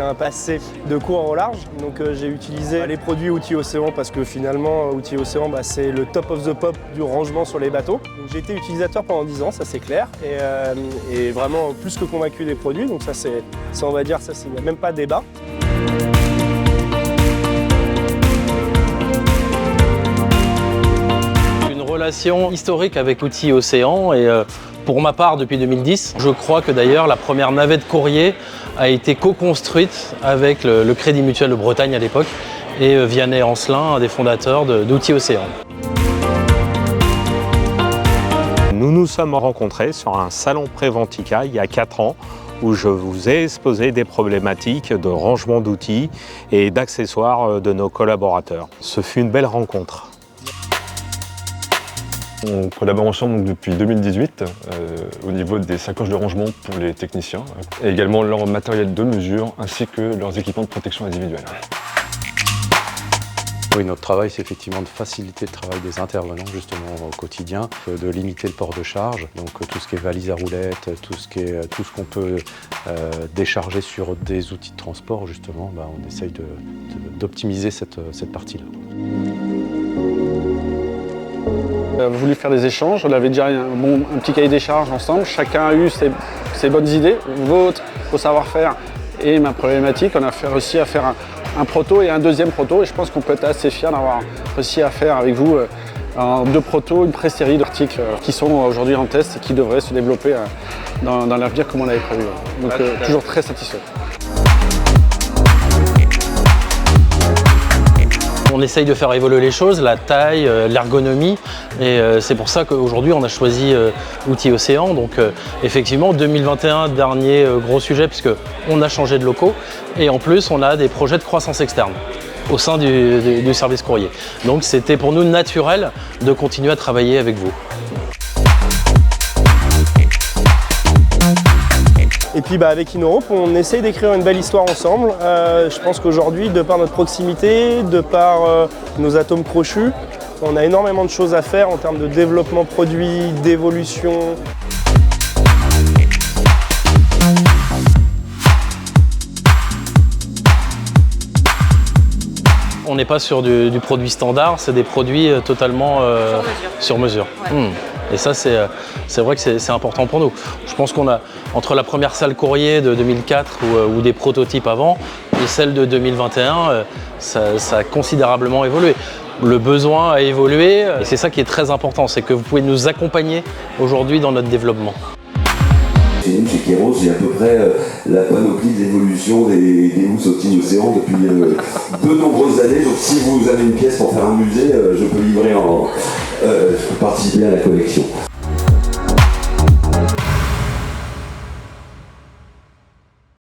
un passé de coureur au large. Donc j'ai utilisé les produits Outils Océan parce que finalement, Outils Océan, c'est le top of the pop du rangement sur les bateaux. Donc j'ai été utilisateur pendant 10 ans, ça c'est clair, et vraiment plus que convaincu des produits. Donc ça, on va dire, ça, il n'y a même pas de débat. Relation historique avec Outils Océan et pour ma part depuis 2010. Je crois que d'ailleurs la première navette courrier a été co-construite avec le Crédit Mutuel de Bretagne à l'époque et Vianney Ancelin, un des fondateurs d'Outils Océan. Nous nous sommes rencontrés sur un salon Préventica il y a 4 ans où je vous ai exposé des problématiques de rangement d'outils et d'accessoires de nos collaborateurs. Ce fut une belle rencontre. On collabore ensemble donc, depuis 2018 au niveau des sacoches de rangement pour les techniciens et également leur matériel de mesure ainsi que leurs équipements de protection individuelle. Oui, notre travail, c'est effectivement de faciliter le travail des intervenants justement au quotidien, de limiter le port de charge, donc tout ce qui est valise à roulettes, tout ce qu'on peut décharger sur des outils de transport justement, on essaye d'optimiser cette partie-là. On a voulu faire des échanges, on avait déjà un petit cahier des charges ensemble, chacun a eu ses bonnes idées, vos savoir-faire et ma problématique. On a réussi à faire un proto et un deuxième proto et je pense qu'on peut être assez fiers d'avoir réussi à faire avec vous en 2 protos, une pré-série d'articles qui sont aujourd'hui en test et qui devraient se développer dans l'avenir comme on l'avait prévu. Donc toujours très satisfait. On essaye de faire évoluer les choses, la taille, l'ergonomie, et c'est pour ça qu'aujourd'hui on a choisi Outils Océan. Donc effectivement 2021, dernier gros sujet puisqu'on a changé de locaux et en plus on a des projets de croissance externe au sein du service courrier. Donc c'était pour nous naturel de continuer à travailler avec vous. Et puis avec InnoEurope, on essaye d'écrire une belle histoire ensemble. Je pense qu'aujourd'hui, de par notre proximité, de par nos atomes crochus, on a énormément de choses à faire en termes de développement produit, d'évolution. On n'est pas sur du produit standard, c'est des produits totalement sur mesure. Ouais. Et ça, c'est vrai que c'est important pour nous. Je pense qu'on a, entre la première salle courrier de 2004 ou des prototypes avant, et celle de 2021, ça a considérablement évolué. Le besoin a évolué, et c'est ça qui est très important, c'est que vous pouvez nous accompagner aujourd'hui dans notre développement. Chez nous, chez Kéros, j'ai à peu près la panoplie de l'évolution des housses Outils Océan depuis de nombreuses années. Donc si vous avez une pièce pour faire un musée, je peux livrer je peux participer à la collection.